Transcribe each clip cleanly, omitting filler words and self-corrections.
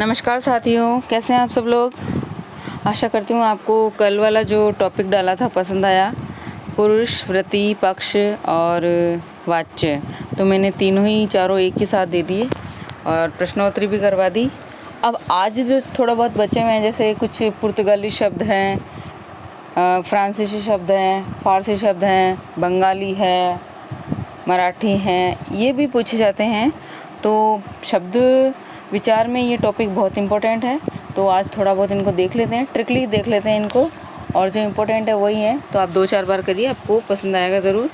नमस्कार साथियों, कैसे हैं आप सब लोग। आशा करती हूँ आपको कल वाला जो टॉपिक डाला था पसंद आया। पुरुष, वृत्ति, पक्ष और वाच्य, तो मैंने तीनों ही चारों एक ही साथ दे दिए और प्रश्नोत्तरी भी करवा दी। अब आज जो थोड़ा बहुत बचे हुए हैं, जैसे कुछ पुर्तगाली शब्द हैं, फ्रांसीसी शब्द हैं, फारसी शब्द हैं, बंगाली है, मराठी हैं, ये भी पूछे जाते हैं। तो शब्द विचार में ये टॉपिक बहुत इम्पोर्टेंट है, तो आज थोड़ा बहुत इनको देख लेते हैं, ट्रिकली देख लेते हैं इनको, और जो इम्पोर्टेंट है वही है। तो आप 2-4 बार करिए, आपको पसंद आएगा ज़रूर।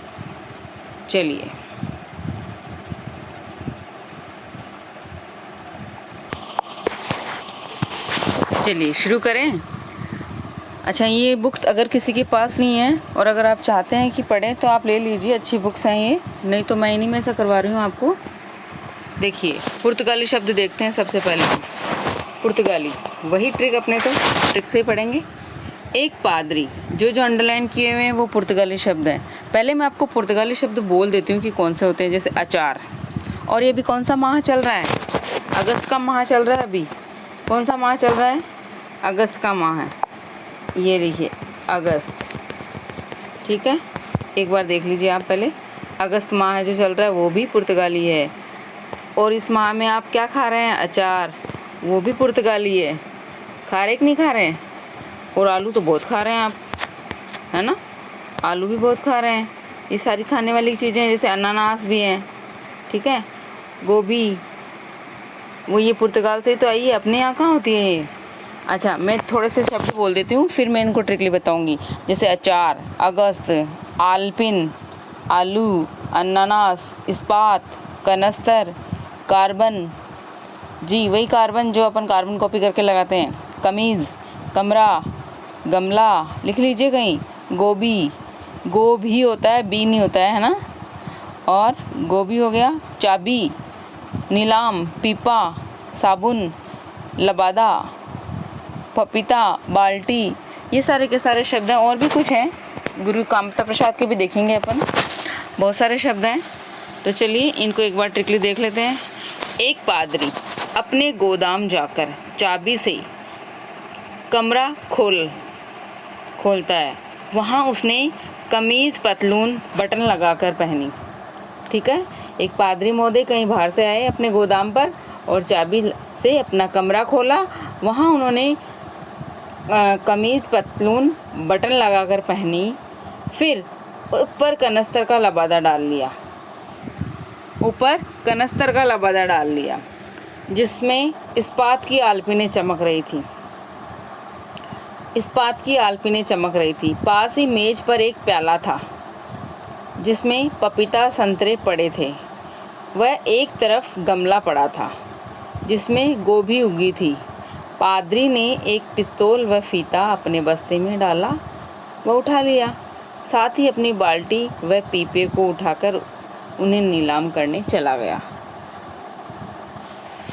चलिए शुरू करें। अच्छा, ये बुक्स अगर किसी के पास नहीं है और अगर आप चाहते हैं कि पढ़ें तो आप ले लीजिए, अच्छी बुक्स हैं ये, नहीं तो मैं इन्हीं में से करवा रही हूँ आपको। देखिए, पुर्तगाली शब्द देखते हैं सबसे पहले। पुर्तगाली, वही ट्रिक अपने तो ट्रिक से ही पढ़ेंगे। एक पादरी, जो अंडरलाइन किए हुए हैं वो पुर्तगाली शब्द हैं। पहले मैं आपको पुर्तगाली शब्द बोल देती हूँ कि कौन से होते हैं। जैसे अचार, और ये अभी कौन सा माह चल रहा है? अगस्त का माह चल रहा है। अभी कौन सा माह चल रहा है? अगस्त का माह है, ये देखिए अगस्त। ठीक है, एक बार देख लीजिए आप पहले। अगस्त माह है जो चल रहा है, वो भी पुर्तगाली है। और इस माह में आप क्या खा रहे हैं? अचार, वो भी पुर्तगाली है। खा रहे कि नहीं खा रहे हैं? और आलू तो बहुत खा रहे हैं आप, है ना? आलू भी बहुत खा रहे हैं। ये सारी खाने वाली चीज़ें हैं, जैसे अनानास भी हैं। ठीक है, गोभी, वो ये पुर्तगाल से ही तो आई है, अपने यहाँ कहाँ होती है ये। अच्छा, मैं थोड़े से शब्द बोल देती हूँ, फिर मैं इनको ट्रिकली बताऊँगी। जैसे अचार, अगस्त, आलपिन, आलू, अनानास, इस्पात, कनस्तर, कार्बन, जी वही कार्बन जो अपन कार्बन कॉपी करके लगाते हैं, कमीज़, कमरा, गमला, लिख लीजिए कहीं। गोभी, गो भी होता है, बी नहीं होता है ना। और गोभी हो गया। चाबी, नीलाम, पीपा, साबुन, लबादा, पपीता, बाल्टी, ये सारे के सारे शब्द हैं। और भी कुछ हैं, गुरु कामता प्रसाद के भी देखेंगे अपन, बहुत सारे शब्द हैं। तो चलिए इनको एक बार ट्रिकली देख लेते हैं। एक पादरी अपने गोदाम जाकर चाबी से कमरा खोलता है। वहाँ उसने कमीज़ पतलून बटन लगाकर पहनी। ठीक है, एक पादरी महोदय कहीं बाहर से आए अपने गोदाम पर और चाबी से अपना कमरा खोला। वहाँ उन्होंने कमीज़ पतलून बटन लगाकर पहनी। फिर ऊपर कनस्तर का लबादा डाल लिया, जिसमें इस्पात की आलपीनें चमक रही थी। पास ही मेज पर एक प्याला था जिसमें पपीता संतरे पड़े थे। वह एक तरफ गमला पड़ा था जिसमें गोभी उगी थी। पादरी ने एक पिस्तौल व फीता अपने बस्ते में डाला व उठा लिया। साथ ही अपनी बाल्टी व पीपे को उठाकर उन्हें नीलाम करने चला गया।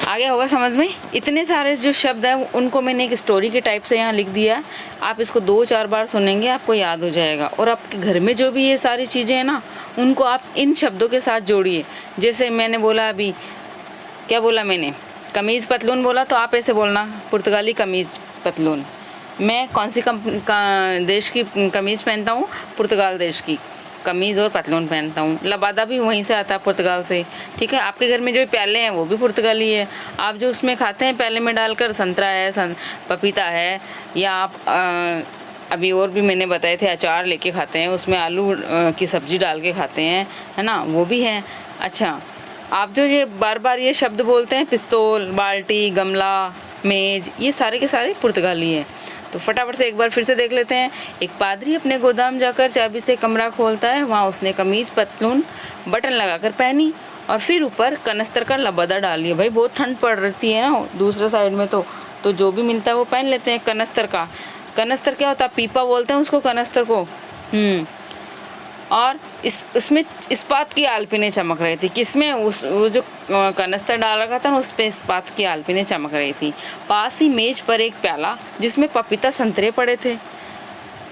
आगे होगा समझ में। इतने सारे जो शब्द हैं उनको मैंने एक स्टोरी के टाइप से यहाँ लिख दिया। आप इसको 2-4 बार सुनेंगे, आपको याद हो जाएगा। और आपके घर में जो भी ये सारी चीज़ें हैं ना, उनको आप इन शब्दों के साथ जोड़िए। जैसे मैंने बोला अभी, क्या बोला मैंने? कमीज़ पतलून बोला, तो आप ऐसे बोलना, पुर्तगाली कमीज़ पतलून। मैं कौन सी देश की कमीज़ पहनता हूँ? पुर्तगाल देश की कमीज़ और पतलून पहनता हूँ। लबादा भी वहीं से आता है, पुर्तगाल से। ठीक है, आपके घर में जो प्याले हैं वो भी पुर्तगाली है। आप जो उसमें खाते हैं प्याले में डालकर, संतरा है, पपीता है, या आप अभी और भी मैंने बताए थे, अचार लेके खाते हैं, उसमें आलू की सब्ज़ी डाल के खाते हैं, है ना, वो भी है। अच्छा, आप जो ये बार बार ये शब्द बोलते हैं, पिस्तौल, बाल्टी, गमला, मेज़, ये सारे के सारे पुर्तगाली हैं। तो फटाफट से एक बार फिर से देख लेते हैं। एक पादरी अपने गोदाम जाकर चाबी से कमरा खोलता है। वहाँ उसने कमीज़ पतलून बटन लगाकर पहनी और फिर ऊपर कनस्तर का लबादा डाल लिया। भाई बहुत ठंड पड़ रही है ना दूसरे साइड में, तो जो भी मिलता है वो पहन लेते हैं कनस्तर का। कनस्तर क्या होता है? पीपा बोलते हैं उसको, कनस्तर को। और उसमें इस्पात की आलपीनें चमक रही थी। किसमें? वो जो कनस्तर डाल रखा था ना, उस पर इस्पात की आलपीनें चमक रही थी। पास ही मेज पर एक प्याला जिसमें पपीता संतरे पड़े थे,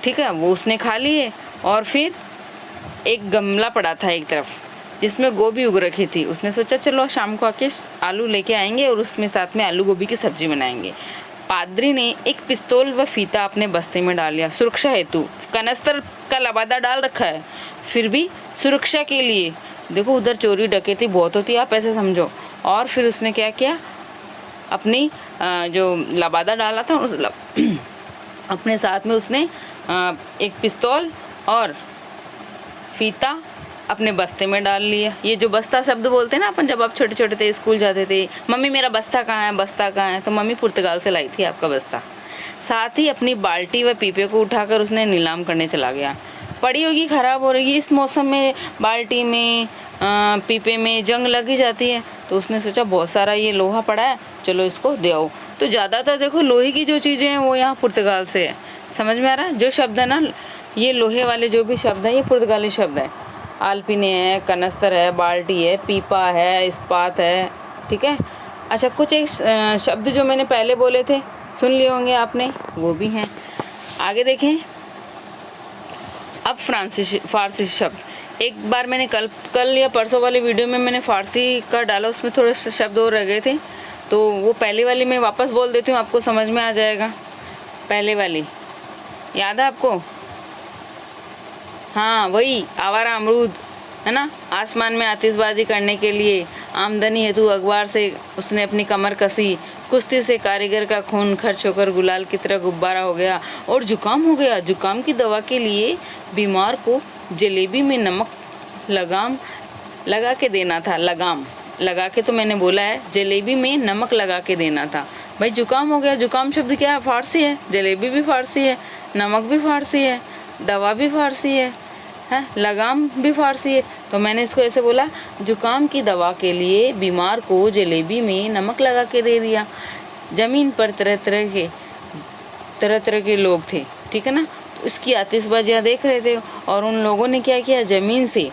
ठीक है, वो उसने खा लिए। और फिर एक गमला पड़ा था एक तरफ, जिसमें गोभी उग रखी थी। उसने सोचा चलो शाम को आके आलू लेके आएंगे और उसमें साथ में आलू गोभी की सब्जी बनाएंगे। पादरी ने एक पिस्तौल व फीता अपने बस्ते में डाल लिया सुरक्षा हेतु। कनस्तर का लबादा डाल रखा है, फिर भी सुरक्षा के लिए। देखो उधर चोरी डकैती बहुत होती है, आप ऐसे समझो। और फिर उसने क्या किया, अपनी जो लबादा डाला था उस अपने साथ में उसने एक पिस्तौल और फीता अपने बस्ते में डाल लिया। ये जो बस्ता शब्द बोलते हैं ना अपन, जब आप छोटे छोटे थे स्कूल जाते थे, मम्मी मेरा बस्ता कहाँ है, बस्ता कहाँ है, तो मम्मी पुर्तगाल से लाई थी आपका बस्ता। साथ ही अपनी बाल्टी व पीपे को उठाकर उसने नीलाम करने चला गया। पड़ी होगी ख़राब हो रही, इस मौसम में बाल्टी में पीपे में जंग लगी जाती है, तो उसने सोचा बहुत सारा ये लोहा पड़ा है, चलो इसको दे आओ। तो ज़्यादातर देखो लोहे की जो चीज़ें हैं वो यहाँ पुर्तगाल से है। समझ में आ रहा है? जो शब्द है ना, ये लोहे वाले जो भी शब्द हैं ये पुर्तगाली शब्द है। आलपीने है, कनस्तर है, बाल्टी है, पीपा है, इस्पात है, ठीक है। अच्छा, कुछ एक शब्द जो मैंने पहले बोले थे सुन लिए होंगे आपने, वो भी हैं। आगे देखें। अब फारसी शब्द। एक बार मैंने कल या परसों वाले वीडियो में मैंने फारसी का डाला, उसमें थोड़े से शब्द और रह गए थे, तो वो पहले वाली मैं वापस बोल देती हूँ, आपको समझ में आ जाएगा। पहले वाली याद है आपको? हाँ वही, आवारा अमरूद है ना। आसमान में आतिशबाजी करने के लिए आमदनी हेतु अखबार से उसने अपनी कमर कसी। कुश्ती से कारीगर का खून खर्च होकर गुलाल की तरह गुब्बारा हो गया और जुकाम हो गया। जुकाम की दवा के लिए बीमार को जलेबी में नमक लगाम लगा के देना था। लगाम लगा के तो मैंने बोला है, जलेबी में नमक लगा के देना था। भाई जुकाम हो गया, जुकाम शब्द क्या है? फारसी है। जलेबी भी फारसी है, नमक भी फारसी है, दवा भी फारसी है, लगाम भी फारसी है। तो मैंने इसको ऐसे बोला, जुकाम की दवा के लिए बीमार को जलेबी में नमक लगा के दे दिया। ज़मीन पर तरह तरह के लोग थे, ठीक है ना। तो उसकी आतिशबाजियाँ देख रहे थे और उन लोगों ने क्या किया, ज़मीन से,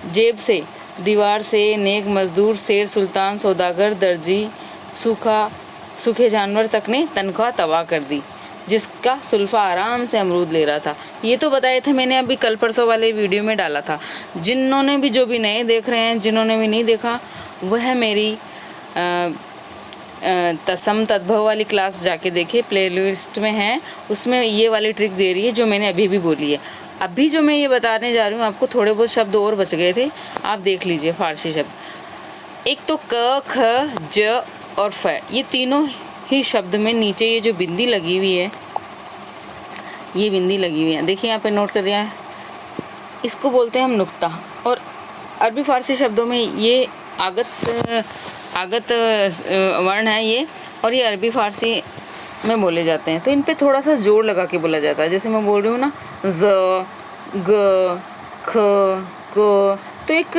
जेब से, दीवार से, नेक मजदूर, शेर, सुल्तान, सौदागर, दर्जी, सूखे जानवर तक ने तनख्वाह तबाह कर दी, जिसका सुल्फा आराम से अमरूद ले रहा था। ये तो बताए थे मैंने, अभी कल परसों वाले वीडियो में डाला था। जिन्होंने भी, जो भी नए देख रहे हैं, जिन्होंने भी नहीं देखा, वह मेरी तत्सम तद्भव वाली क्लास जाके देखिए, प्लेलिस्ट में है, उसमें ये वाली ट्रिक दे रही है जो मैंने अभी भी बोली है। अभी जो मैं ये बताने जा रही हूँ आपको, थोड़े बहुत शब्द और बच गए थे, आप देख लीजिए फारसी शब्द। एक तो क, ख, ज और फ, ये तीनों ही शब्द में नीचे ये जो बिंदी लगी हुई है, ये बिंदी लगी हुई है, देखिए यहाँ पे नोट कर दिया है, इसको बोलते हैं हम नुक्ता। और अरबी फारसी शब्दों में ये आगत वर्ण है ये, और ये अरबी फारसी में बोले जाते हैं। तो इन पे थोड़ा सा जोर लगा के बोला जाता है। जैसे मैं बोल रही हूँ ना, ज, ग, ख, क, तो एक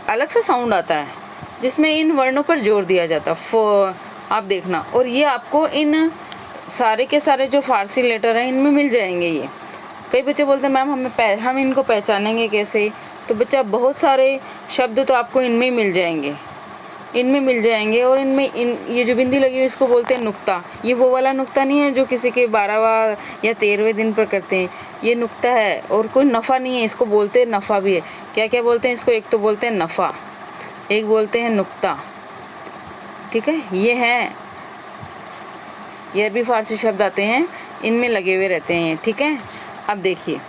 अलग सा साउंड आता है जिसमें इन वर्णों पर जोर दिया जाता है। फ, आप देखना। और ये आपको इन सारे के सारे जो फारसी लेटर हैं इनमें मिल जाएंगे ये। कई बच्चे बोलते हैं मैम हम इनको पहचानेंगे कैसे? तो बच्चा, बहुत सारे शब्द तो आपको इनमें ही मिल जाएंगे, और इनमें ये जो बिंदी लगी हुई इसको बोलते हैं नुक्ता। ये वो वाला नुक्ता नहीं है जो किसी के 12वां या 13वें दिन पर करते हैं, ये नुक्ता है। और कोई नफ़ा नहीं है, इसको बोलते हैं नफ़ा भी है। क्या क्या बोलते हैं इसको? एक तो बोलते हैं नफ़ा, एक बोलते हैं नुक्ता, ठीक है। ये अरबी फारसी शब्द आते हैं, इनमें लगे हुए रहते हैं, ठीक है। अब देखिए,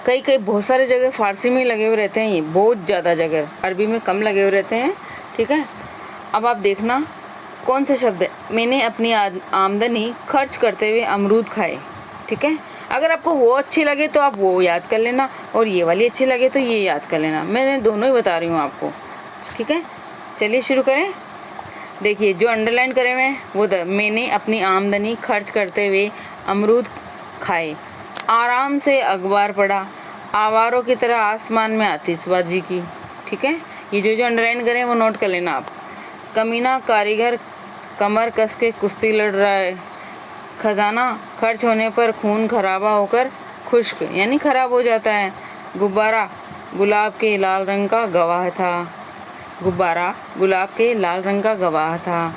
कई बहुत सारे जगह फारसी में लगे हुए रहते हैं, ये बहुत ज़्यादा जगह अरबी में कम लगे हुए रहते हैं, ठीक है। अब आप देखना कौन से शब्द है। मैंने अपनी आमदनी खर्च करते हुए अमरूद खाए, ठीक है। अगर आपको वो अच्छी लगे तो आप वो याद कर लेना, और ये वाली अच्छी लगे तो ये याद कर लेना। मैंने दोनों ही बता रही हूँ आपको, ठीक है। चलिए शुरू करें। देखिए जो अंडरलाइन करे हुए हैं वो मैंने अपनी आमदनी खर्च करते हुए अमरूद खाए, आराम से अखबार पढ़ा, आवारों की तरह आसमान में आतिशबाजी की, ठीक है। ये जो अंडरलाइन करें वो नोट कर लेना आप। कमीना कारीगर कमर कस के कुश्ती लड़ रहा है, खजाना खर्च होने पर खून खराबा होकर खुश्क यानी खराब हो जाता है। गुब्बारा गुलाब के लाल रंग का गवाह था, गुब्बारा गुलाब के लाल रंग का गवाह था।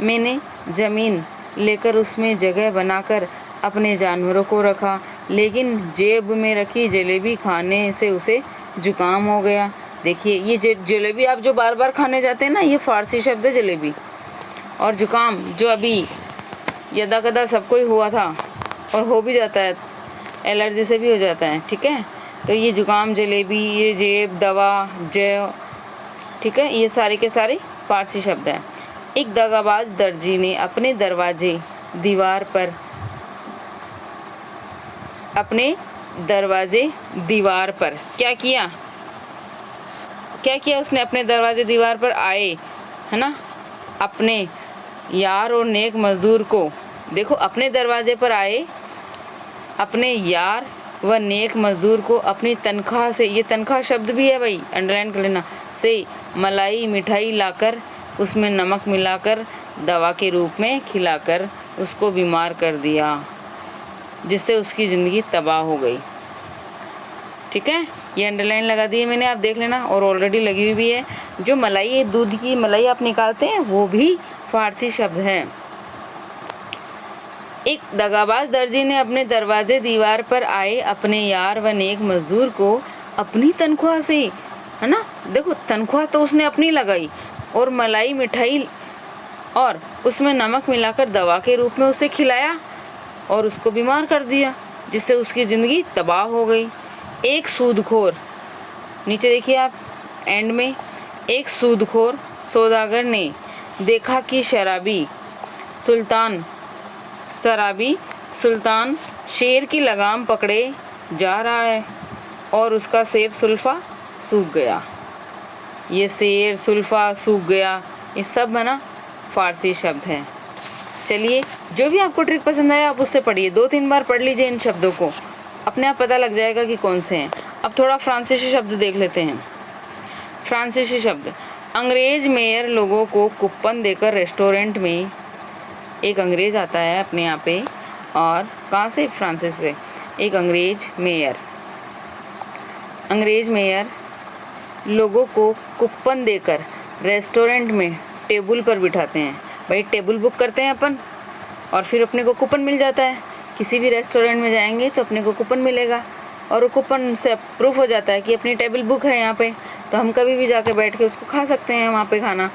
मैंने ज़मीन लेकर उसमें जगह बनाकर अपने जानवरों को रखा। लेकिन जेब में रखी जलेबी खाने से उसे जुकाम हो गया। देखिए ये जलेबी आप जो बार बार खाने जाते हैं ना, ये फारसी शब्द है जलेबी। और जुकाम जो अभी यदा कदा सबको ही हुआ था और हो भी जाता है, एलर्जी से भी हो जाता है, ठीक है। तो ये जुकाम, जलेबी, ये जेब, दवा, जय, ठीक है, ये सारे के सारे फारसी शब्द हैं। एक दगाबाज दर्जी ने अपने दरवाजे दीवार पर क्या किया उसने? अपने दरवाजे दीवार पर आए, है ना, अपने यार और नेक मजदूर को, देखो अपने दरवाजे पर आए अपने यार व नेक मजदूर को अपनी तनख्वाह से, ये तनख्वाह शब्द भी है भाई, अंडरलाइन कर लेना, से मलाई मिठाई लाकर उसमें नमक मिलाकर दवा के रूप में खिलाकर उसको बीमार कर दिया, जिससे उसकी ज़िंदगी तबाह हो गई। ठीक है, ये अंडरलाइन लगा दी है मैंने, आप देख लेना। और ऑलरेडी लगी हुई भी है। जो मलाई, दूध की मलाई आप निकालते हैं, वो भी फारसी शब्द है। एक दगाबाज दर्जी ने अपने दरवाजे दीवार पर आए अपने यार व नेक मजदूर को अपनी तनख्वाह से, है ना, देखो तनख्वाह तो उसने अपनी लगाई और मलाई मिठाई और उसमें नमक मिलाकर दवा के रूप में उसे खिलाया और उसको बीमार कर दिया, जिससे उसकी ज़िंदगी तबाह हो गई। एक सूदखोर, नीचे देखिए आप एंड में, एक सूदखोर सौदागर ने देखा कि शराबी सुल्तान शेर की लगाम पकड़े जा रहा है और उसका शेर सुल्फा सूख गया। ये शेर, सुल्फा, सूख गया, ये सब है ना फारसी शब्द हैं। चलिए, जो भी आपको ट्रिक पसंद आया आप उससे पढ़िए, 2-3 बार पढ़ लीजिए इन शब्दों को, अपने आप पता लग जाएगा कि कौन से हैं। अब थोड़ा फ्रांसीसी शब्द देख लेते हैं। फ्रांसीसी शब्द, अंग्रेज मेयर लोगों को कूपन देकर रेस्टोरेंट में, एक अंग्रेज आता है अपने यहाँ पे, और कहाँ से? फ्रांसिस से। एक अंग्रेज मेयर लोगों को कूपन देकर रेस्टोरेंट में टेबल पर बिठाते हैं। भाई टेबल बुक करते हैं अपन और फिर अपने को कूपन मिल जाता है। किसी भी रेस्टोरेंट में जाएंगे तो अपने को कूपन मिलेगा और वो कूपन से प्रूफ हो जाता है कि अपनी टेबल बुक है यहाँ पे, तो हम कभी भी जाके बैठ के उसको खा सकते हैं वहाँ पे खाना,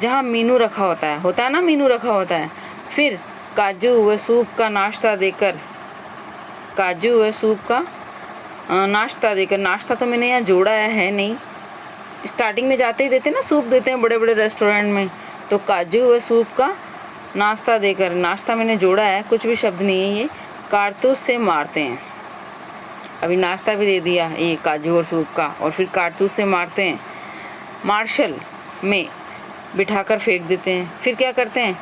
जहाँ मीनू रखा होता है ना, मीनू रखा होता है। फिर काजू व सूप का नाश्ता देकर, नाश्ता तो मैंने यहाँ जोड़ा है नहीं, स्टार्टिंग में जाते ही देते ना, सूप देते हैं बड़े बड़े रेस्टोरेंट में, तो काजू व सूप का नाश्ता देकर, नाश्ता मैंने जोड़ा है, कुछ भी शब्द नहीं है ये, कारतूस से मारते हैं। अभी नाश्ता भी दे दिया ये काजू और सूप का, और फिर कारतूस से मारते हैं। मार्शल में बिठाकर फेंक देते हैं। फिर क्या करते हैं,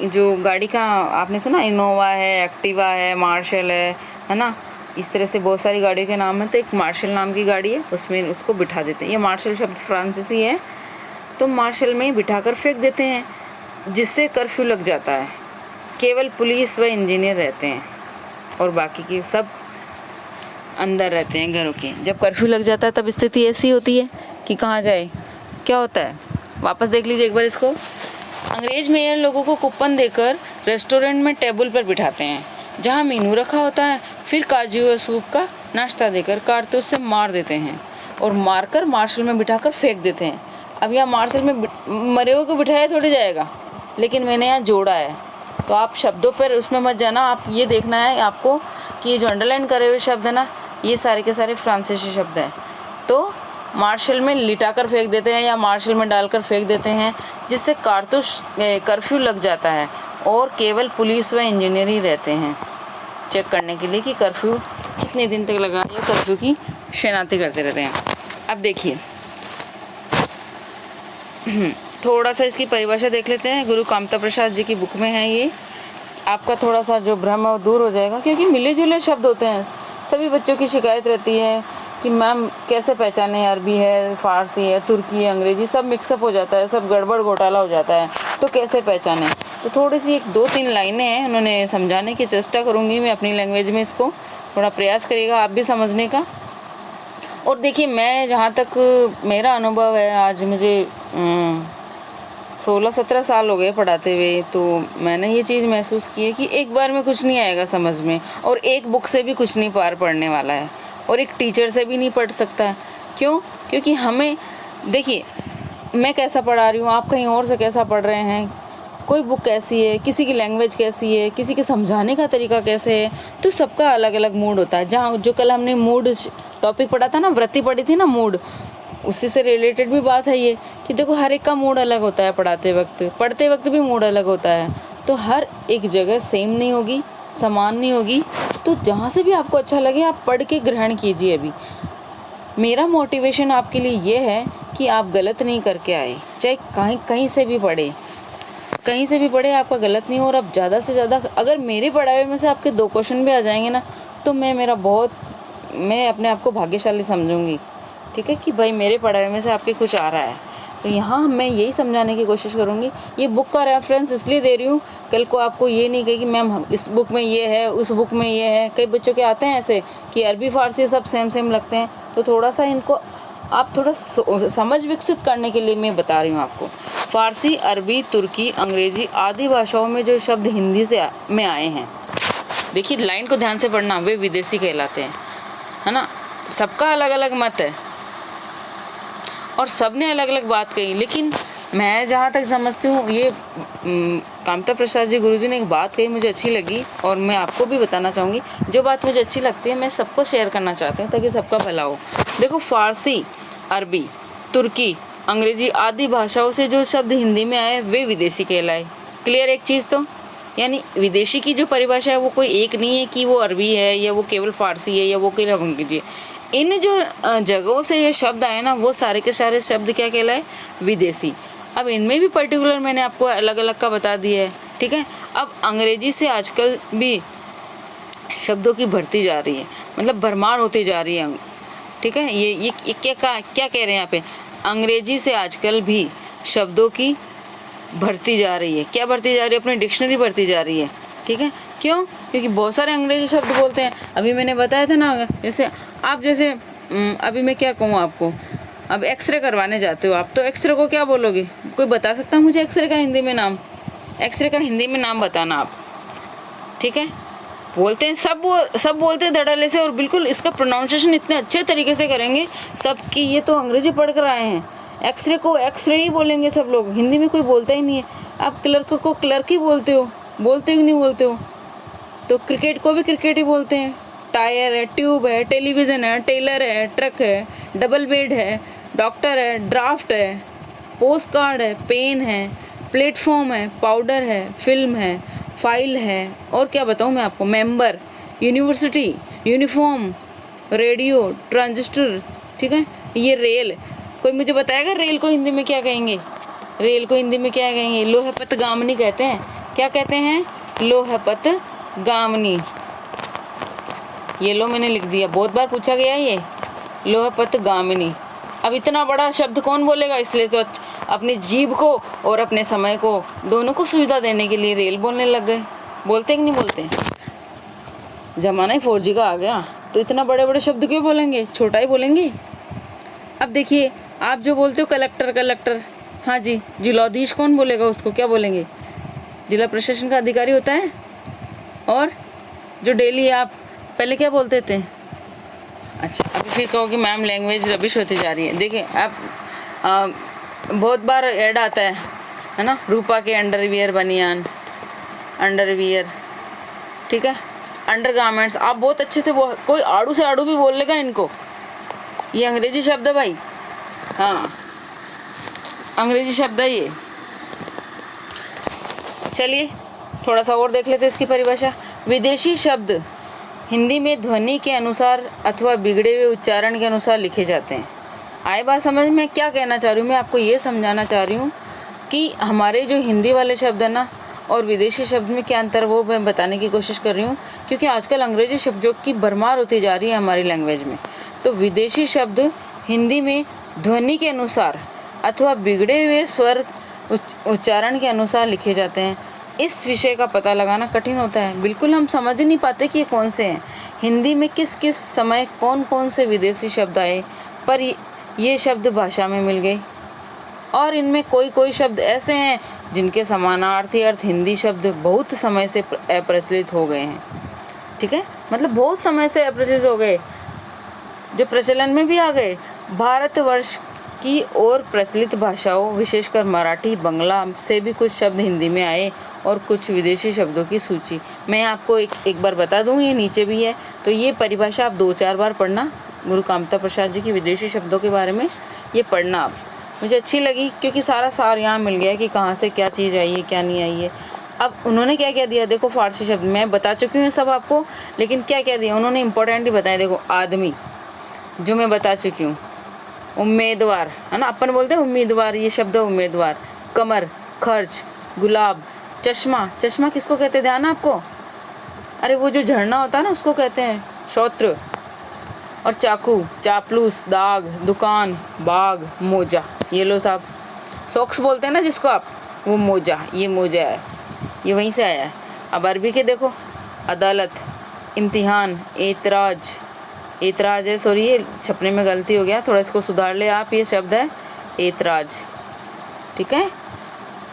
जो गाड़ी का आपने सुना, इनोवा है, एक्टिवा है, मार्शल है ना, इस तरह से बहुत सारी गाड़ियों के नाम हैं। तो एक मार्शल नाम की गाड़ी है, उसमें उसको बिठा देते हैं। ये मार्शल शब्द फ्रांसीसी है, तो मार्शल में बिठाकर फेंक देते हैं, जिससे कर्फ्यू लग जाता है। केवल पुलिस व इंजीनियर रहते हैं और बाकी के सब अंदर रहते हैं घरों के। जब कर्फ्यू लग जाता है तब स्थिति ऐसी होती है कि कहाँ जाए, क्या होता है, वापस देख लीजिए एक बार इसको। अंग्रेज मेयर लोगों को कूपन देकर रेस्टोरेंट में टेबल पर बिठाते हैं, जहाँ मीनू रखा होता है। फिर काजू और सूप का नाश्ता देकर कारतूस से मार देते हैं और मारकर मार्शल में बिठाकर फेंक देते हैं। अब यहाँ मार्शल में मरे हुए को बिठाया थोड़ी जाएगा, लेकिन मैंने यहाँ जोड़ा है, तो आप शब्दों पर उसमें मत जाना, आप ये देखना है आपको कि ये जो अंडरलाइन करे हुए शब्द है ना, ये सारे के सारे फ्रांसीसी शब्द हैं। तो मार्शल में लिटाकर फेंक देते हैं या मार्शल में डालकर फेंक देते हैं, जिससे कर्फ्यू लग जाता है और केवल पुलिस व इंजीनियर ही रहते हैं चेक करने के लिए कि कर्फ्यू कितने दिन तक लगा, या कर्फ्यू की शनाख्ती करते रहते हैं। अब देखिए थोड़ा सा इसकी परिभाषा देख लेते हैं। गुरु कामता प्रसाद जी की बुक में है ये। आपका थोड़ा सा जो भ्रम है वो दूर हो जाएगा, क्योंकि मिले जुले शब्द होते हैं। सभी बच्चों की शिकायत रहती है कि मैम कैसे पहचाने, अरबी है, फ़ारसी है, तुर्की है, अंग्रेजी, सब मिक्सअप हो जाता है, सब गड़बड़ घोटाला हो जाता है, तो कैसे पहचाने। तो थोड़ी सी 1-2-3 लाइनें हैं, उन्होंने समझाने की चेष्टा करूँगी मैं अपनी लैंग्वेज में, इसको थोड़ा प्रयास करिएगा आप भी समझने का। और देखिए, मैं जहाँ तक मेरा अनुभव है, आज मुझे 16-17 साल हो गए पढ़ाते हुए, तो मैंने ये चीज़ महसूस की है कि एक बार में कुछ नहीं आएगा समझ में, और एक बुक से भी कुछ नहीं पार पड़ने वाला है, और एक टीचर से भी नहीं पढ़ सकता। क्यों? क्योंकि हमें देखिए, मैं कैसा पढ़ा रही हूँ, आप कहीं और से कैसा पढ़ रहे हैं, कोई बुक कैसी है, किसी की लैंग्वेज कैसी है, किसी के समझाने का तरीका कैसे है, तो सबका अलग अलग मूड होता है। जहाँ जो कल हमने मूड टॉपिक पढ़ा था ना, वृत्ति पढ़ी थी ना, मूड, उसी से रिलेटेड भी बात है ये कि देखो हर एक का मूड अलग होता है, पढ़ते वक्त भी मूड अलग होता है, तो हर एक जगह सेम नहीं होगी, समान नहीं होगी। तो जहाँ से भी आपको अच्छा लगे आप पढ़ के ग्रहण कीजिए। अभी मेरा मोटिवेशन आपके लिए ये है कि आप गलत नहीं करके आए, चाहे कहीं से भी पढ़े, आपका गलत नहीं हो। और अब ज़्यादा से ज़्यादा अगर मेरे पढ़ाए में से आपके 2 क्वेश्चन भी आ जाएंगे ना, तो मैं अपने आप को भाग्यशाली समझूंगी। ठीक है कि भाई मेरे पढ़ाए में से आपके कुछ आ रहा है। तो यहाँ मैं यही समझाने की कोशिश करूँगी। ये बुक का रेफरेंस इसलिए दे रही हूँ, कल को आपको ये नहीं कहे कि मैम इस बुक में ये है, उस बुक में ये है। कई बच्चों के आते हैं ऐसे कि अरबी फ़ारसी सब सेम लगते हैं, तो थोड़ा सा इनको आप थोड़ा समझ विकसित करने के लिए मैं बता रही हूँ आपको। फ़ारसी, अरबी, तुर्की, अंग्रेजी आदि भाषाओं में जो शब्द हिंदी में आए हैं, देखिए लाइन को ध्यान से पढ़ना, वे विदेशी कहलाते हैं, है ना। सबका अलग अलग मत है और सब ने अलग अलग बात कही, लेकिन मैं जहाँ तक समझती हूँ ये कामता प्रसाद जी गुरुजी ने एक बात कही, मुझे अच्छी लगी और मैं आपको भी बताना चाहूँगी। जो बात मुझे अच्छी लगती है मैं सबको शेयर करना चाहती हूँ ताकि सबका भला हो। देखो, फ़ारसी, अरबी, तुर्की, अंग्रेजी आदि भाषाओं से जो शब्द हिंदी में आए वे विदेशी कहलाए। क्लियर एक चीज़ तो, यानी विदेशी की जो परिभाषा है वो कोई एक नहीं है कि वो अरबी है या वो केवल फ़ारसी है या वो केवल अंग्रेजी है। इन जो जगहों से ये शब्द आए ना, वो सारे के सारे शब्द क्या कहलाए? विदेशी। अब इनमें भी पर्टिकुलर मैंने आपको अलग अलग का बता दिया है। ठीक है, अब अंग्रेजी से आजकल भी शब्दों की भरती जा रही है, मतलब भरमार होती जा रही है। ठीक है, ये क्या कह रहे हैं यहाँ पे? अंग्रेजी से आजकल भी शब्दों की भरती जा रही है। क्या भरती जा रही है? अपनी डिक्शनरी भरती जा रही है। ठीक है, क्यों? क्योंकि बहुत सारे अंग्रेजी शब्द बोलते हैं। अभी मैंने बताया था ना, जैसे अभी मैं क्या कहूँ आपको, अब एक्सरे करवाने जाते हो आप, तो एक्सरे को क्या बोलोगे? कोई बता सकता है मुझे एक्सरे का हिंदी में नाम? एक्सरे का हिंदी में नाम बताना आप। ठीक है, बोलते हैं सब बोलते हैं धड़ल्ले से, और बिल्कुल इसका प्रोनाउंसिएशन इतने अच्छे तरीके से करेंगे सब कि ये तो अंग्रेजी पढ़ कर आए हैं। एक्सरे को एक्सरे ही बोलेंगे सब लोग, हिंदी में कोई बोलता ही नहीं है। आप क्लर्क को क्लर्क ही बोलते हो कि नहीं बोलते हो? तो क्रिकेट को भी क्रिकेट ही बोलते हैं। टायर है, ट्यूब है, टेलीविज़न है, टेलर है, ट्रक है, डबल बेड है, डॉक्टर है, ड्राफ्ट है, पोस्ट कार्ड है, पेन है, प्लेटफॉर्म है, पाउडर है, फिल्म है, फाइल है, और क्या बताऊँ मैं आपको, member, university, uniform, radio, transistor. ठीक है, ये रेल। कोई मुझे बताएगा रेल को हिंदी में क्या कहेंगे? रेल को हिंदी में क्या कहेंगे? लोहपतगामिनी कहते हैं। क्या कहते हैं? लोहपतगामिनी। ये लो, मैंने लिख दिया, बहुत बार पूछा गया ये, लोहपतगामिनी। अब इतना बड़ा शब्द कौन बोलेगा? इसलिए तो अपनी जीभ को और अपने समय को दोनों को सुविधा देने के लिए रेल बोलने लग गए। बोलते कि नहीं बोलते? ज़माना ही 4G का आ गया, तो इतना बड़े बड़े शब्द क्यों बोलेंगे? छोटा ही बोलेंगे। अब देखिए, आप जो बोलते हो कलेक्टर, हाँ जी, जिलाधीश कौन बोलेगा उसको? क्या बोलेंगे? जिला प्रशासन का अधिकारी होता है। और जो डेली आप पहले क्या बोलते थे? अच्छा, अभी फिर कहो कि मैम लैंग्वेज रबिश होती जा रही है। देखिए, आप बहुत बार ऐड आता है ना, रूपा के अंडरवियर बनियान, अंडरवियर। ठीक है, अंडरगारमेंट्स। आप बहुत अच्छे से कोई आड़ू से आड़ू भी बोल लेगा इनको। ये अंग्रेजी शब्द है भाई, हाँ अंग्रेजी शब्द है ये। चलिए थोड़ा सा और देख लेते हैं इसकी परिभाषा। विदेशी शब्द हिंदी में ध्वनि के अनुसार अथवा बिगड़े हुए उच्चारण के अनुसार लिखे जाते हैं। आए बात समझ में? क्या कहना चाह रही हूँ मैं आपको? ये समझाना चाह रही हूँ कि हमारे जो हिंदी वाले शब्द है ना और विदेशी शब्द में क्या अंतर, वो मैं बताने की कोशिश कर रही हूँ, क्योंकि आजकल अंग्रेजी शब्दों की भरमार होती जा रही है हमारी लैंग्वेज में। तो विदेशी शब्द हिंदी में ध्वनि के अनुसार अथवा बिगड़े हुए स्वर उच्चारण के अनुसार लिखे जाते हैं। इस विषय का पता लगाना कठिन होता है। बिल्कुल हम समझ नहीं पाते कि ये कौन से हैं। हिंदी में किस किस समय कौन कौन से विदेशी शब्द आए, पर ये शब्द भाषा में मिल गए। और इनमें कोई कोई शब्द ऐसे हैं जिनके समानार्थी अर्थ हिंदी शब्द बहुत समय से अप्रचलित हो गए हैं। ठीक है, मतलब बहुत समय से अप्रचलित हो गए, जो प्रचलन में भी आ गए। भारतवर्ष की और प्रचलित भाषाओं विशेषकर मराठी बांग्ला से भी कुछ शब्द हिंदी में आए और कुछ विदेशी शब्दों की सूची मैं आपको एक बार बता दूं, ये नीचे भी है। तो ये परिभाषा आप 2-4 बार पढ़ना, गुरु कामता प्रसाद जी की विदेशी शब्दों के बारे में ये पढ़ना आप। मुझे अच्छी लगी क्योंकि सारा सार यहाँ मिल गया कि कहाँ से क्या चीज़ आई है क्या नहीं आई है। अब उन्होंने क्या क्या दिया, देखो फारसी शब्द मैं बता चुकी हूँ सब आपको, लेकिन क्या क्या दिया उन्होंने इंपॉर्टेंट ही बताया। देखो आदमी जो मैं बता चुकी हूँ, उम्मीदवार है ना, अपन बोलते हैं उम्मीदवार, ये शब्द है उम्मीदवार। कमर, खर्च, गुलाब, चश्मा, चश्मा किसको कहते हैं ध्यान है आपको, अरे वो जो झरना होता है ना उसको कहते हैं श्रोत्र। और चाकू, चापलूस, दाग, दुकान, बाग, मोजा, ये लो साहब सॉक्स बोलते हैं ना जिसको आप, वो मोजा, ये मोजा है, ये वहीं से आया है। अब अरबी के देखो, अदालत, इम्तिहान, एतराज, एतराज है, सॉरी ये छपने में गलती हो गया, थोड़ा इसको सुधार ले आप, ये शब्द है एतराज। ठीक है,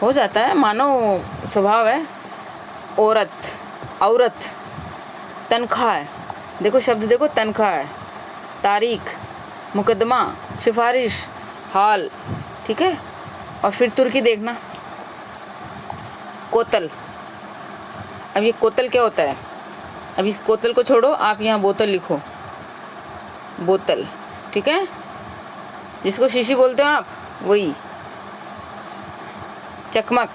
हो जाता है, मानो स्वभाव है। औरत, औरत, तनख्वाह है, देखो शब्द देखो तनख्वाह है। तारीख, मुकदमा, सिफारिश, हाल। ठीक है, और फिर तुर्की देखना, कोतल। अब ये कोतल क्या होता है, अब इस कोतल को छोड़ो, आप यहाँ बोतल लिखो, बोतल। ठीक है, जिसको शीशी बोलते हो आप वही। चकमक,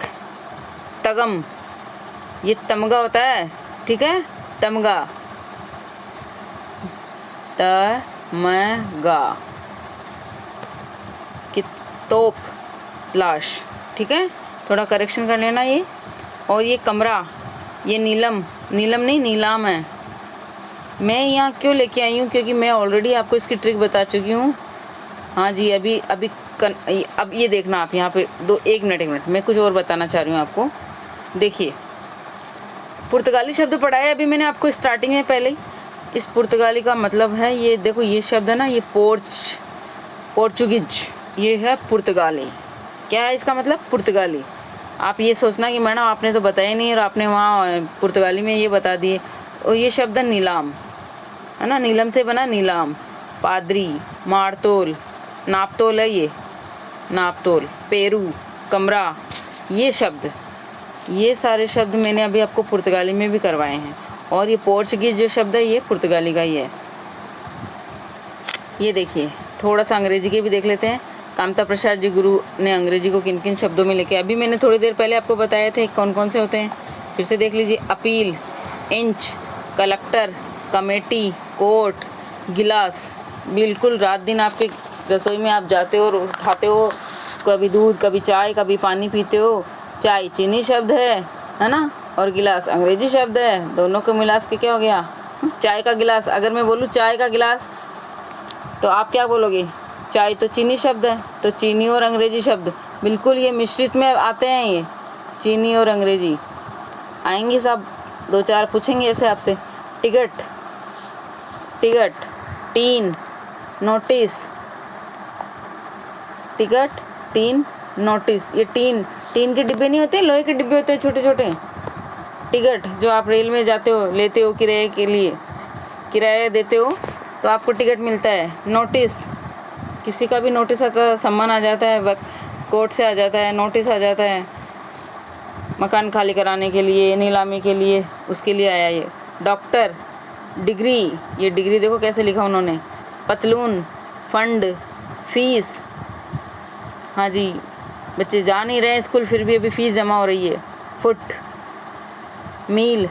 तगम, ये तमगा होता है। ठीक है, तमगा, तमगा। कि तोप, लाश। ठीक है, थोड़ा करेक्शन कर लेना ये। और ये कमरा, ये नीलम, नीलम नहीं नीलाम है। मैं यहाँ क्यों लेके आई हूँ, क्योंकि मैं ऑलरेडी आपको इसकी ट्रिक बता चुकी हूँ। हाँ जी, अब ये देखना आप यहाँ पे एक मिनट मैं कुछ और बताना चाह रही हूँ आपको। देखिए, पुर्तगाली शब्द पढ़ा है अभी मैंने आपको स्टार्टिंग में पहले ही। इस पुर्तगाली का मतलब है, ये देखो ये शब्द है ना, ये पोर्चुगीज, ये है पुर्तगाली। क्या है इसका मतलब, पुर्तगाली। आप ये सोचना कि मैडम आपने तो बताया नहीं और आपने वहाँ पुर्तगाली में ये बता दिए। और ये शब्द है नीलाम, है ना, नीलम से बना नीलाम। पादरी, मारतोल, नापतोल है ये, नापतोल। पेरू, कमरा, ये शब्द, ये सारे शब्द मैंने अभी आपको पुर्तगाली में भी करवाए हैं। और ये पोर्चुगीज जो शब्द है ये पुर्तगाली का ही है। ये देखिए, थोड़ा सा अंग्रेजी के भी देख लेते हैं। कामता प्रसाद जी गुरु ने अंग्रेजी को किन किन शब्दों में लेके, अभी मैंने थोड़ी देर पहले आपको बताए थे कौन कौन से होते हैं, फिर से देख लीजिए। Appeal, inch, collector, committee, court, गिलास। बिल्कुल रात दिन आपके रसोई में आप जाते हो और उठाते हो, कभी दूध कभी चाय कभी पानी पीते हो। चाय चीनी शब्द है ना, और गिलास अंग्रेजी शब्द है, दोनों को मिलास के क्या हो गया, चाय का गिलास। अगर मैं बोलूँ चाय का गिलास तो आप क्या बोलोगे, चाय तो चीनी शब्द है, तो चीनी और अंग्रेजी शब्द बिल्कुल ये मिश्रित में आते हैं, ये चीनी और अंग्रेजी आएंगे सब। 2-4 पूछेंगे ऐसे आपसे। Ticket, ticket, tin, notice, ticket, tin, notice. ये टीन के डिब्बे नहीं होते, लोहे के डिब्बे होते हैं छोटे छोटे। टिकट जो आप रेल में जाते हो, लेते हो किराए के लिए, किराया देते हो तो आपको टिकट मिलता है। नोटिस, किसी का भी नोटिस आता है, सम्मन आ जाता है, कोर्ट से आ जाता है, नोटिस आ जाता है मकान खाली कराने के लिए, नीलामी के लिए, उसके लिए आया ये। डॉक्टर, डिग्री, ये डिग्री देखो कैसे लिखा उन्होंने। पतलून, फंड, फीस, हाँ जी बच्चे जा नहीं रहे स्कूल फिर भी अभी फ़ीस जमा हो रही है। फुट, मील,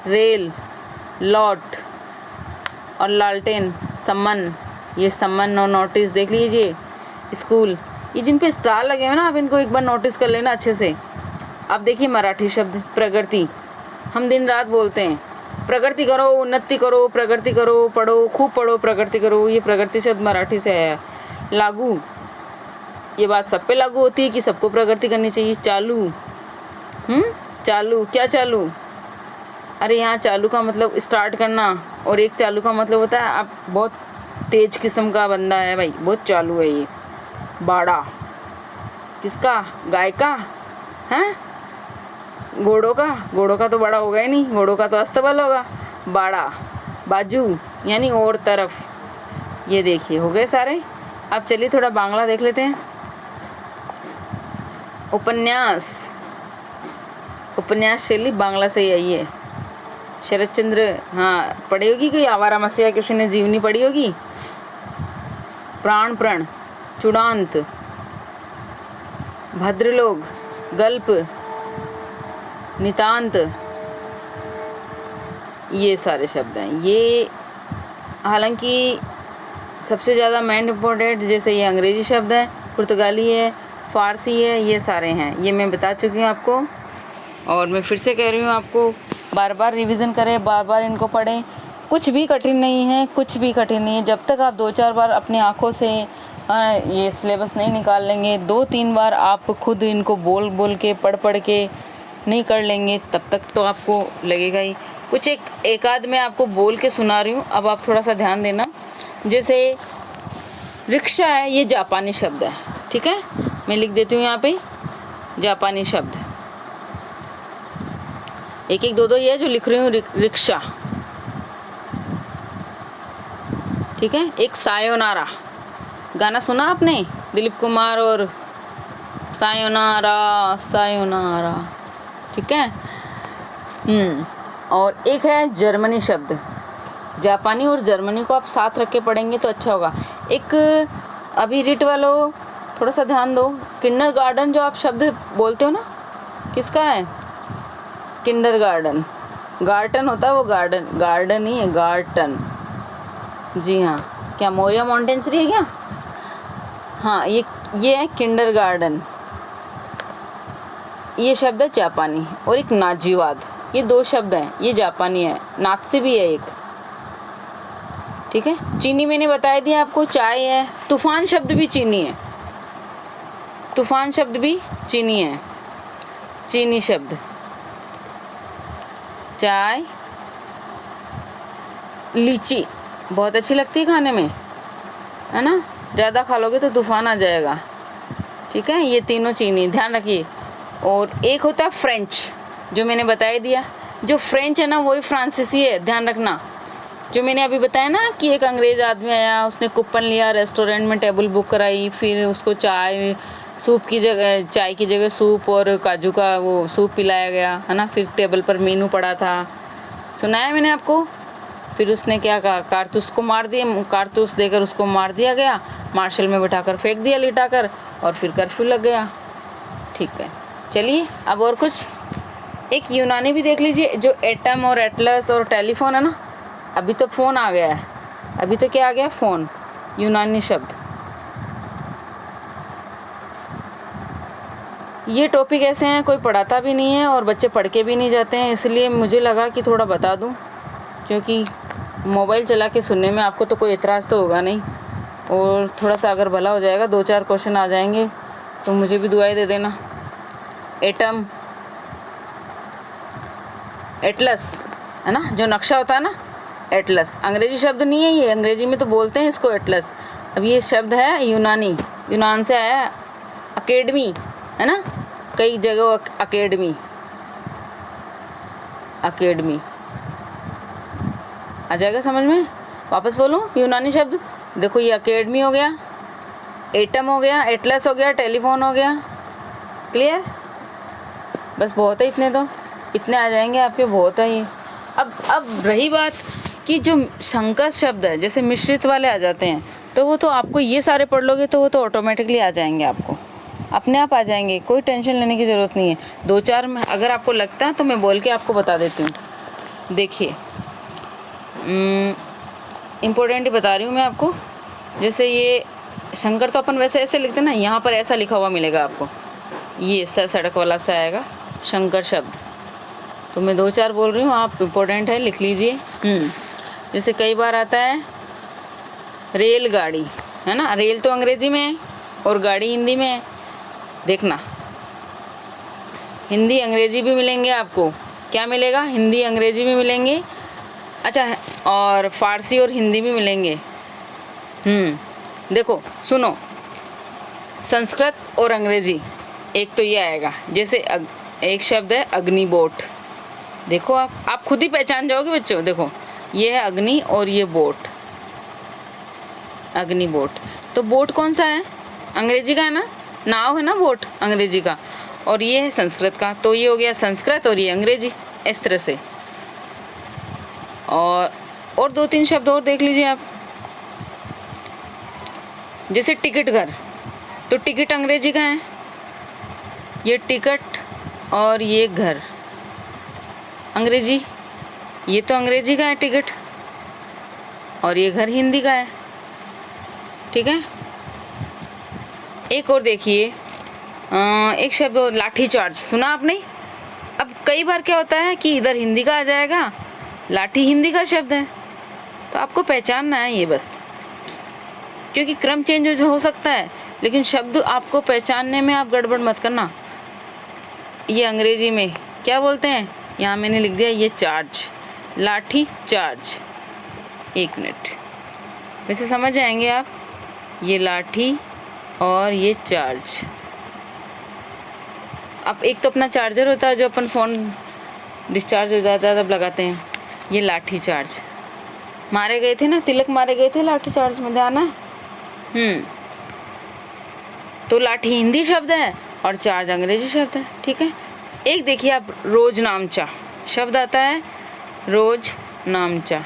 रेल, लॉट और लालटेन, सम्मन, ये सम्मन और नोटिस देख लीजिए। स्कूल, ये जिन पे स्टार लगे हुए ना आप इनको एक बार नोटिस कर लेना अच्छे से। अब देखिए मराठी शब्द प्रगति, हम दिन रात बोलते हैं प्रगति करो, उन्नति करो, प्रगति करो, पढ़ो, खूब पढ़ो, प्रगति करो। ये प्रगति शब्द मराठी से आया है। लागू, ये बात सब पे लागू होती है कि सबको प्रगति करनी चाहिए। चालू, चालू, क्या चालू, अरे यहाँ चालू का मतलब स्टार्ट करना, और एक चालू का मतलब होता है आप बहुत तेज किस्म का बंदा है भाई, बहुत चालू है ये। बाड़ा, किसका? गाय का? हैं? घोड़ों का? घोड़ों का तो बड़ा होगा ही नहीं, घोड़ों का तो अस्तबल होगा। बाड़ा, बाजू यानी और तरफ। ये देखिए हो गए सारे। अब चलिए थोड़ा बांग्ला देख लेते हैं। उपन्यास, उपन्यास शैली बांग्ला से ही आई है। शरद चंद्र, हाँ पढ़ी होगी कोई, आवारा मसीहा किसी ने जीवनी पढ़ी होगी। प्राण प्रण, चूड़ांत, भद्रलोक, गल्प, नितांत, ये सारे शब्द हैं। ये हालांकि सबसे ज़्यादा मेन इम्पोर्टेंट जैसे ये अंग्रेजी शब्द है, पुर्तगाली है, फ़ारसी है, ये सारे हैं। ये मैं बता चुकी हूँ आपको, और मैं फिर से कह रही हूँ आपको बार बार रिवीजन करें, बार बार इनको पढ़ें। कुछ भी कठिन नहीं है, कुछ भी कठिन नहीं है। जब तक आप 2-4 बार अपनी आँखों से ये सिलेबस नहीं निकाल लेंगे, 2-3 बार आप खुद इनको बोल बोल के पढ़ के नहीं कर लेंगे, तब तक तो आपको लगेगा ही। कुछ एक आध मैं आपको बोल के सुना रही हूँ, अब आप थोड़ा सा ध्यान देना। जैसे रिक्शा है, ये जापानी शब्द है, ठीक है। मैं लिख देती हूँ यहाँ पे जापानी शब्द, एक एक दो दो ये जो लिख रही हूँ। रिक्शा, ठीक है। एक सायोनारा, गाना सुना आपने दिलीप कुमार और सायोनारा सायोनारा, ठीक है। और एक है जर्मनी शब्द, जापानी और जर्मनी को आप साथ रख के पढ़ेंगे तो अच्छा होगा। एक अभी रिट वालों थोड़ा सा ध्यान दो, किंडर गार्डन जो आप शब्द बोलते हो ना, किसका है? किंडर गार्डन, गार्टन होता है वो, गार्डन गार्डन ही है, गार्टन। जी हाँ, क्या मोरिया माउंटेन्सरी है क्या? हाँ, ये है किंडर गार्डन, ये शब्द है जापानी। और एक नाजीवाद, ये 2 शब्द हैं, ये जापानी है, नात्सी भी है एक, ठीक है। चीनी मैंने बता दिया आपको, चाय है। तूफान शब्द भी चीनी है, तूफान शब्द भी चीनी है, चीनी शब्द। चाय, लीची बहुत अच्छी लगती है खाने में, है ना। ज़्यादा खा लोगे तो तूफान आ जाएगा, ठीक है। ये तीनों चीनी, ध्यान रखिए। और एक होता है फ्रेंच, जो मैंने बता दिया। जो फ्रेंच है ना वही फ्रांसीसी है, ध्यान रखना। जो मैंने अभी बताया ना कि एक अंग्रेज़ आदमी आया, उसने कूपन लिया, रेस्टोरेंट में टेबल बुक कराई, फिर उसको चाय की जगह सूप और काजू का वो सूप पिलाया गया, है ना। फिर टेबल पर मेनू पड़ा था, सुनाया मैंने आपको। फिर उसने क्या कहा, कारतूस को मार दिया, कारतूस देकर उसको मार दिया गया, मार्शल में बिठाकर फेंक दिया लिटाकर, और फिर कर्फ्यू लग गया, ठीक है। चलिए अब और कुछ, एक यूनानी भी देख लीजिए, जो एटम और एटलस और टेलीफोन है ना। अभी तो फ़ोन आ गया है, अभी तो क्या आ गया, फ़ोन, यूनानी शब्द। ये टॉपिक ऐसे हैं कोई पढ़ाता भी नहीं है और बच्चे पढ़ के भी नहीं जाते हैं, इसलिए मुझे लगा कि थोड़ा बता दूं, क्योंकि मोबाइल चला के सुनने में आपको तो कोई एतराज़ तो होगा नहीं, और थोड़ा सा अगर भला हो जाएगा, 2-4 क्वेश्चन आ जाएंगे तो मुझे भी दुआएं दे देना। एटम, एटलस है ना, जो नक्शा होता है ना, एटलस अंग्रेजी शब्द नहीं है ये, अंग्रेजी में तो बोलते हैं इसको एटलस। अब ये शब्द है यूनानी, यूनान से आया है। अकेडमी है ना, कई जगह अकेडमी, अकेडमी आ जाएगा समझ में। वापस बोलूँ यूनानी शब्द, देखो ये अकेडमी हो गया, एटम हो गया, एटलस हो गया, टेलीफोन हो गया। क्लियर? बस बहुत है, इतने तो इतने आ जाएंगे आपके, बहुत है ये। अब रही बात कि जो संकर शब्द है, जैसे मिश्रित वाले आ जाते हैं, तो वो तो आपको ये सारे पढ़ लोगे तो वो तो ऑटोमेटिकली आ जाएंगे, आपको अपने आप आ जाएंगे, कोई टेंशन लेने की ज़रूरत नहीं है। 2-4 में अगर आपको लगता है तो मैं बोल के आपको बता देती हूँ। देखिए इम्पोर्टेंट ही बता रही हूँ मैं आपको। जैसे ये शंकर तो अपन वैसे ऐसे लिखते हैं ना, यहाँ पर ऐसा लिखा हुआ मिलेगा आपको, ये सड़क वाला सा आएगा शंकर शब्द। तो मैं 2-4 बोल रही हूँ, आप इम्पोर्टेंट है लिख लीजिए। जैसे कई बार आता है रेलगाड़ी, है ना, रेल तो अंग्रेज़ी में है और गाड़ी हिंदी में है। देखना, हिंदी अंग्रेज़ी भी मिलेंगे आपको, क्या मिलेगा, हिंदी अंग्रेज़ी भी मिलेंगे, अच्छा, और फ़ारसी और हिंदी भी मिलेंगे। देखो सुनो, संस्कृत और अंग्रेजी, एक तो ये आएगा। जैसे एक शब्द है अग्निबोट, देखो आप खुद ही पहचान जाओगे बच्चों। देखो ये है अग्नि और ये बोट, अग्निबोट। तो बोट कौन सा है? अंग्रेजी का है ना, नाव है ना बोट अंग्रेजी का, और ये है संस्कृत का। तो ये हो गया संस्कृत और ये अंग्रेजी, इस तरह से। और 2-3 शब्द और देख लीजिए आप। जैसे टिकट घर, तो टिकट अंग्रेजी का है, ये टिकट और ये घर अंग्रेजी, ये तो अंग्रेजी का है टिकट, और ये घर हिंदी का है, ठीक है। एक और देखिए, एक शब्द और, लाठी चार्ज, सुना आपने? अब कई बार क्या होता है कि इधर हिंदी का आ जाएगा, लाठी हिंदी का शब्द है, तो आपको पहचानना है ये बस, क्योंकि क्रम चेंज हो सकता है, लेकिन शब्द आपको पहचानने में आप गड़बड़ मत करना। ये अंग्रेजी में क्या बोलते हैं, यहाँ मैंने लिख दिया ये चार्ज, लाठी चार्ज। 1 मिनट, वैसे समझ जाएंगे आप, ये लाठी और ये चार्ज। अब एक तो अपना चार्जर होता है जो अपन फ़ोन डिस्चार्ज हो जाता है तब लगाते हैं, ये लाठी चार्ज। मारे गए थे ना, तिलक मारे गए थे लाठी चार्ज में, ध्यान है। तो लाठी हिंदी शब्द है और चार्ज अंग्रेजी शब्द है, ठीक है। एक देखिए आप, रोज नामचा शब्द आता है, रोज नामचा।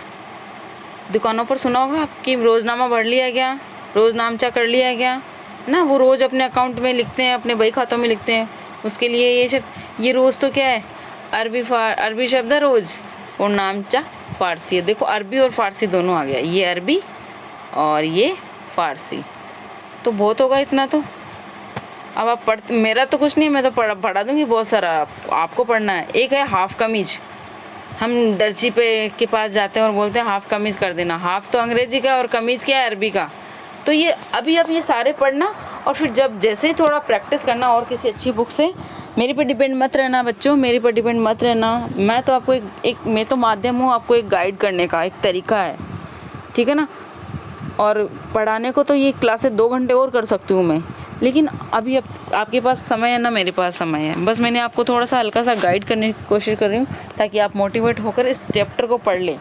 दुकानों पर सुना होगा आपकी, रोज़नामा भर लिया गया, रोज़ नामचा कर लिया गया ना, वो रोज़ अपने अकाउंट में लिखते हैं, अपने बही खातों में लिखते हैं, उसके लिए ये शब्द। ये रोज़ तो क्या है, अरबी शब्द है रोज़, और नामचा फ़ारसी है। देखो अरबी और फ़ारसी दोनों आ गया, ये अरबी और ये फ़ारसी। तो बहुत होगा इतना तो। अब आप मेरा तो कुछ नहीं, मैं तो पढ़ा दूँगी बहुत सारा, आपको पढ़ना है। एक है हाफ़ कमीज, हम दर्जी के पास जाते हैं और बोलते हैं हाफ़ कमीज़ कर देना। हाफ़ तो अंग्रेजी का और कमीज़ क्या है, अरबी का। तो ये अभी आप ये सारे पढ़ना, और फिर जब जैसे ही थोड़ा प्रैक्टिस करना और किसी अच्छी बुक से। मेरे पे डिपेंड मत रहना बच्चों, मेरे पे डिपेंड मत रहना। मैं तो आपको मैं तो माध्यम हूँ, आपको एक गाइड करने का एक तरीका है, ठीक है ना। और पढ़ाने को तो ये क्लासेस 2 घंटे और कर सकती हूँ मैं, लेकिन अभी आपके पास समय है ना, मेरे पास समय है। बस मैंने आपको थोड़ा सा हल्का सा गाइड करने की कोशिश कर रही हूँ, ताकि आप मोटिवेट होकर इस चैप्टर को पढ़ लें।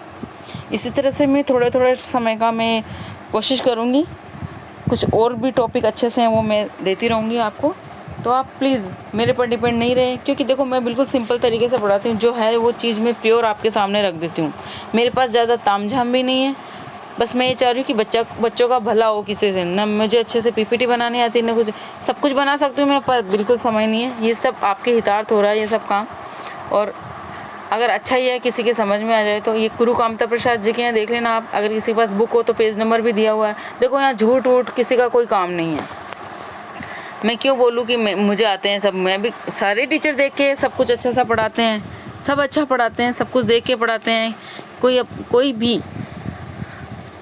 इसी तरह से मैं थोड़े समय का मैं कोशिश करूँगी, कुछ और भी टॉपिक अच्छे से हैं वो मैं देती रहूँगी आपको। तो आप प्लीज़ मेरे पर डिपेंड नहीं रहे, क्योंकि देखो मैं बिल्कुल सिंपल तरीके से पढ़ाती हूँ, जो है वो चीज़ मैं प्योर आपके सामने रख देती हूँ। मेरे पास ज़्यादा तामझाम भी नहीं है, बस मैं ये चाह रही हूँ कि बच्चों का भला हो किसी से। ना मुझे अच्छे से पीपीटी बनानी आती है, ना कुछ, सब कुछ बना सकती हूँ मैं, पर बिल्कुल समय नहीं है। ये सब आपके हितार्थ हो रहा है ये सब काम, और अगर अच्छा ही है किसी के समझ में आ जाए तो ये गुरु कामता प्रसाद जी के हैं, देख लेना आप। अगर किसी के पास बुक हो तो पेज नंबर भी दिया हुआ है। देखो यहाँ झूठ वूठ किसी का कोई काम नहीं है। मैं क्यों बोलूँ कि मुझे आते हैं सब, मैं भी सारे टीचर देख के सब कुछ अच्छा सा पढ़ाते हैं, सब अच्छा पढ़ाते हैं, सब कुछ देख के पढ़ाते हैं।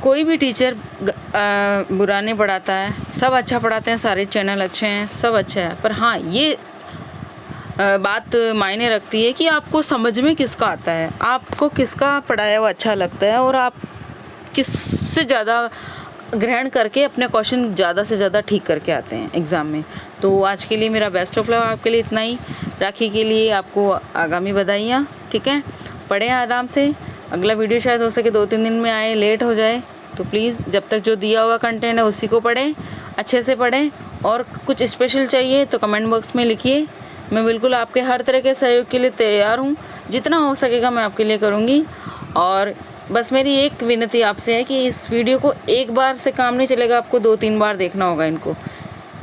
कोई भी टीचर बुरा नहीं पढ़ाता है, सब अच्छा पढ़ाते हैं, सारे चैनल अच्छे हैं, सब अच्छा है। पर हाँ, ये बात मायने रखती है कि आपको समझ में किसका आता है, आपको किसका पढ़ाया हुआ अच्छा लगता है, और आप किससे ज़्यादा ग्रहण करके अपने क्वेश्चन ज़्यादा से ज़्यादा ठीक करके आते हैं एग्ज़ाम में। तो आज के लिए मेरा बेस्ट ऑफ लक आपके लिए इतना ही। राखी के लिए आपको आगामी बधाइयाँ, ठीक है। पढ़ें आराम से। अगला वीडियो शायद हो सके 2-3 दिन में आए, लेट हो जाए तो प्लीज़ जब तक जो दिया हुआ कंटेंट है उसी को पढ़ें, अच्छे से पढ़ें। और कुछ स्पेशल चाहिए तो कमेंट बॉक्स में लिखिए, मैं बिल्कुल आपके हर तरह के सहयोग के लिए तैयार हूँ। जितना हो सकेगा मैं आपके लिए करूँगी। और बस मेरी एक विनती आपसे है कि इस वीडियो को एक बार से काम नहीं चलेगा, आपको 2-3 बार देखना होगा इनको।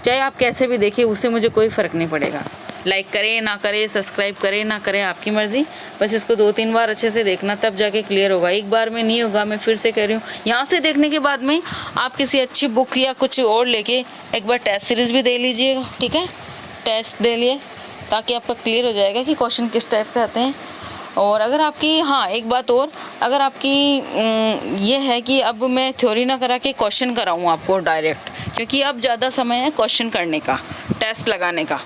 चाहे आप कैसे भी देखिए, उससे मुझे कोई फ़र्क नहीं पड़ेगा। लाइक करें ना करें, सब्सक्राइब करें ना करें, आपकी मर्ज़ी। बस इसको 2-3 बार अच्छे से देखना, तब जाके क्लियर होगा। एक बार में नहीं होगा, मैं फिर से कह रही हूँ। यहाँ से देखने के बाद में आप किसी अच्छी बुक या कुछ और लेके एक बार टेस्ट सीरीज़ भी दे लीजिएगा, ठीक है। टेस्ट दे लिए ताकि आपका क्लियर हो जाएगा कि क्वेश्चन किस टाइप से आते हैं। और अगर आपकी, हाँ एक बात और, अगर आपकी ये है कि अब मैं थ्योरी ना करा के क्वेश्चन कराऊँ आपको डायरेक्ट, क्योंकि अब ज़्यादा समय है क्वेश्चन करने का, टेस्ट लगाने का।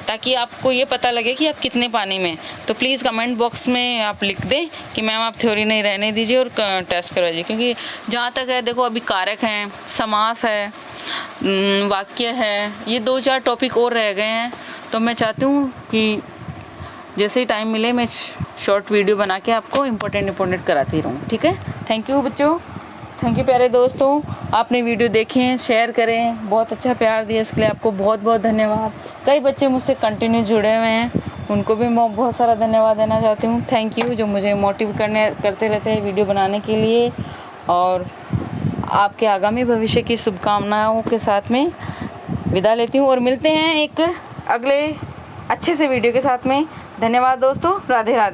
ताकि आपको ये पता लगे कि आप कितने पानी में। तो प्लीज़ कमेंट बॉक्स में आप लिख दें कि मैम आप थ्योरी नहीं रहने दीजिए और टेस्ट करवाइए, क्योंकि जहाँ तक है देखो अभी कारक हैं, समास है, वाक्य है, ये 2-4 टॉपिक और रह गए हैं। तो मैं चाहती हूँ कि जैसे ही टाइम मिले मैं शॉर्ट वीडियो बना के आपको इम्पोर्टेंट कराती रहूँ, ठीक है। थैंक यू बच्चों, थैंक यू प्यारे दोस्तों, आपने वीडियो देखें, शेयर करें, बहुत अच्छा प्यार दिया, इसके लिए आपको बहुत बहुत धन्यवाद। कई बच्चे मुझसे कंटिन्यू जुड़े हुए हैं, उनको भी मैं बहुत सारा धन्यवाद देना चाहती हूँ। थैंक यू, जो मुझे मोटिव करते रहते हैं वीडियो बनाने के लिए। और आपके आगामी भविष्य की शुभकामनाओं के साथ में विदा लेती हूँ और मिलते हैं एक अगले अच्छे से वीडियो के साथ में। धन्यवाद दोस्तों, राधे राधे।